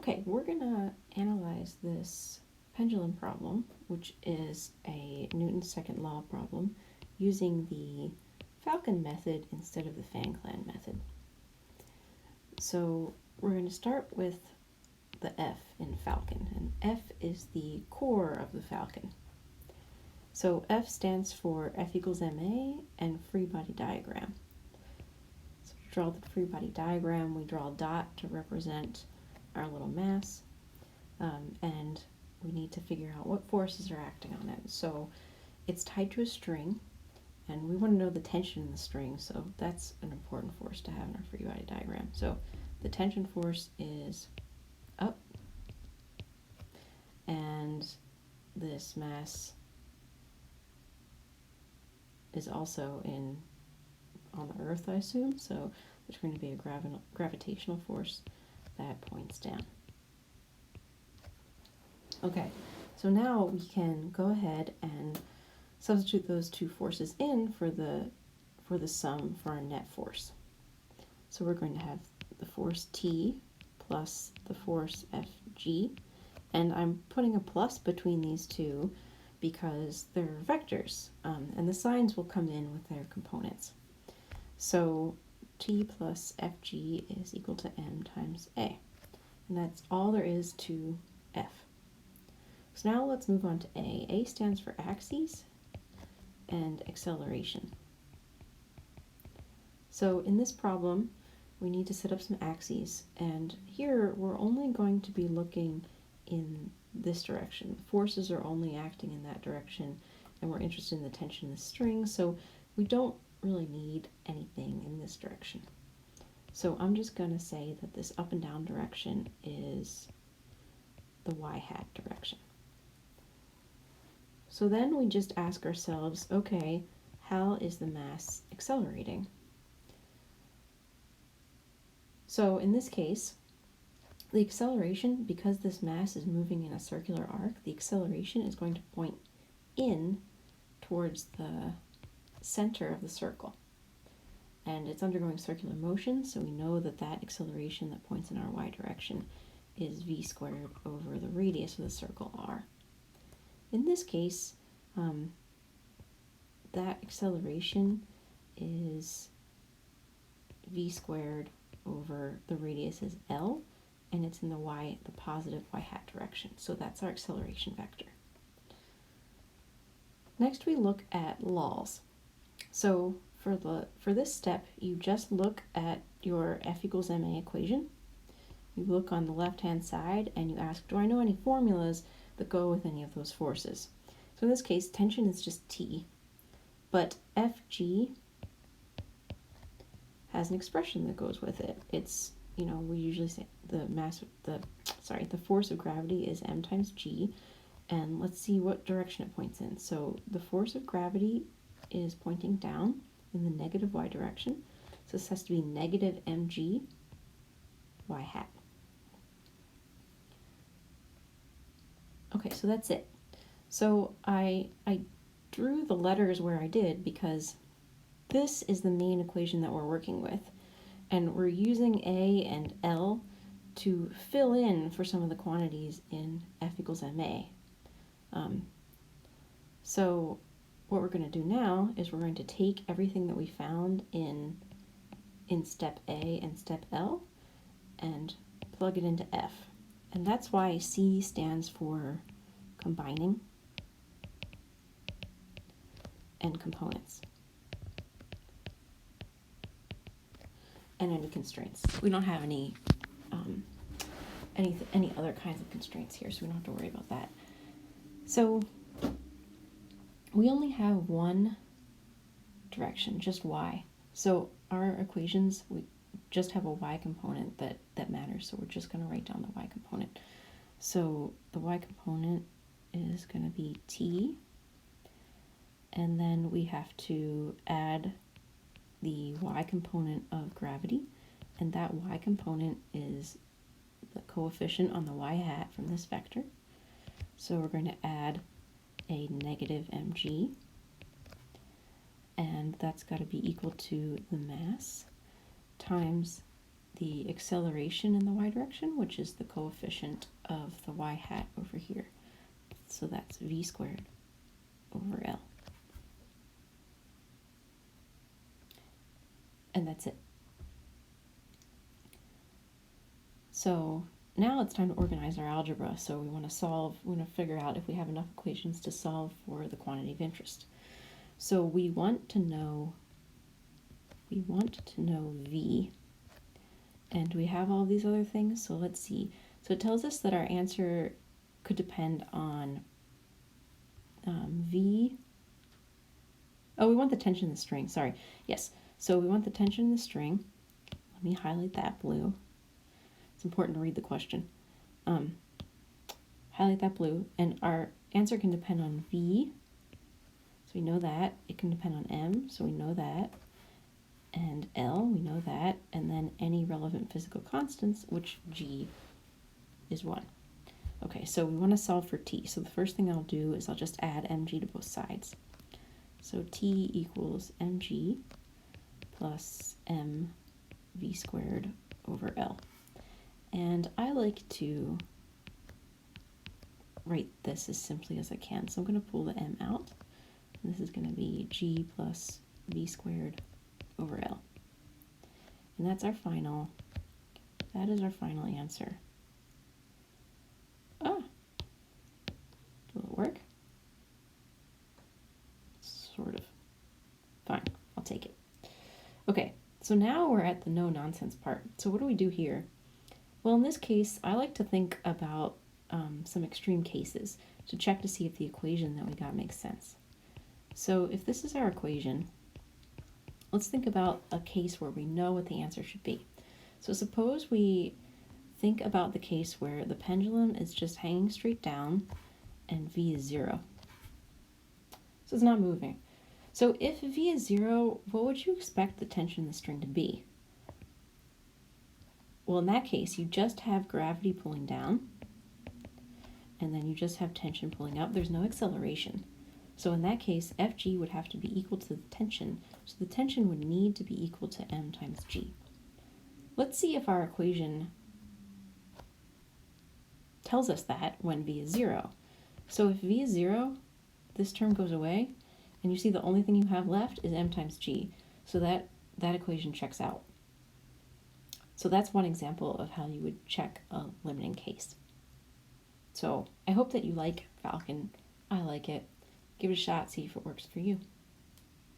Okay, we're gonna analyze this pendulum problem, which is a Newton's second law problem, using the FALCON method instead of the FALCON method. So we're going to start with the F in FALCON, and F is the core of the FALCON. So F stands for F equals ma and free body diagram. So to draw the free body diagram, we draw a dot to represent our little mass, and we need to figure out what forces are acting on it. So it's tied to a string, and we want to know the tension in the string, so that's an important force to have in our free body diagram. So the tension force is up, and this mass is also on the earth, I assume, so there's going to be a gravitational force that points down. Okay, so now we can go ahead and substitute those two forces in for the sum for our net force. So we're going to have the force T plus the force Fg, and I'm putting a plus between these two because they're vectors, and the signs will come in with their components. So T plus Fg is equal to m times a, and that's all there is to F. So now let's move on to A. A stands for axes and acceleration. So in this problem, we need to set up some axes, and here we're only going to be looking in this direction. The forces are only acting in that direction, and we're interested in the tension in the string, so we don't really need anything in this direction. So I'm just going to say that this up and down direction is the y-hat direction. So then we just ask ourselves, okay, how is the mass accelerating? So in this case, the acceleration, because this mass is moving in a circular arc, the acceleration is going to point in towards the center of the circle. And it's undergoing circular motion, so we know that that acceleration that points in our y direction is v squared over the radius of the circle r. In this case, that acceleration is v squared over the radius is L, and it's in the positive y-hat direction. So that's our acceleration vector. Next we look at laws. So for this step, you just look at your F equals ma equation. You look on the left-hand side and you ask, do I know any formulas that go with any of those forces? So in this case, tension is just T, but Fg has an expression that goes with it. It's, we usually say the force of gravity is m times g, and let's see what direction it points in. So the force of gravity is pointing down in the negative y direction, so this has to be negative mg y hat. Okay, so that's it. So I drew the letters where I did because this is the main equation that we're working with, and we're using A and L to fill in for some of the quantities in F equals ma. So what we're going to do now is we're going to take everything that we found in step A and step L and plug it into F. And that's why C stands for combining and components. And any constraints. We don't have any other kinds of constraints here, so we don't have to worry about that. So we only have one direction, just y. So our equations, we just have a y component that matters, so we're just going to write down the y component. So the y component is going to be t, and then we have to add the y component of gravity, and that y component is the coefficient on the y-hat from this vector. So we're going to add a negative mg, and that's got to be equal to the mass times the acceleration in the y direction, which is the coefficient of the y hat over here. So that's v squared over L. And that's it. So now it's time to organize our algebra. So we want to figure out if we have enough equations to solve for the quantity of interest. So we want to know v, and we have all these other things. So let's see. So it tells us that our answer could depend on v. Oh, we want the tension in the string. Sorry. Yes. So we want the tension in the string. Let me highlight that blue. It's important to read the question. Highlight that blue, and our answer can depend on v, so we know that. It can depend on m, so we know that. And L, we know that. And then any relevant physical constants, which g is 1. Okay, so we want to solve for t. So the first thing I'll do is I'll just add mg to both sides. So t equals mg plus m v squared over L. And I like to write this as simply as I can. So I'm going to pull the m out. And this is going to be g plus v squared over L. And that is our final answer. Ah, will it work? Sort of. Fine, I'll take it. Okay, so now we're at the no nonsense part. So what do we do here? Well, in this case, I like to think about some extreme cases to check to see if the equation that we got makes sense. So if this is our equation, let's think about a case where we know what the answer should be. So suppose we think about the case where the pendulum is just hanging straight down and v is 0. So it's not moving. So if v is 0, what would you expect the tension in the string to be? Well, in that case, you just have gravity pulling down, and then you just have tension pulling up. There's no acceleration. So in that case, Fg would have to be equal to the tension. So the tension would need to be equal to m times g. Let's see if our equation tells us that when v is 0. So if v is 0, this term goes away, and you see the only thing you have left is m times g. So that equation checks out. So that's one example of how you would check a limiting case. So I hope that you like Falcon. I like it. Give it a shot, see if it works for you.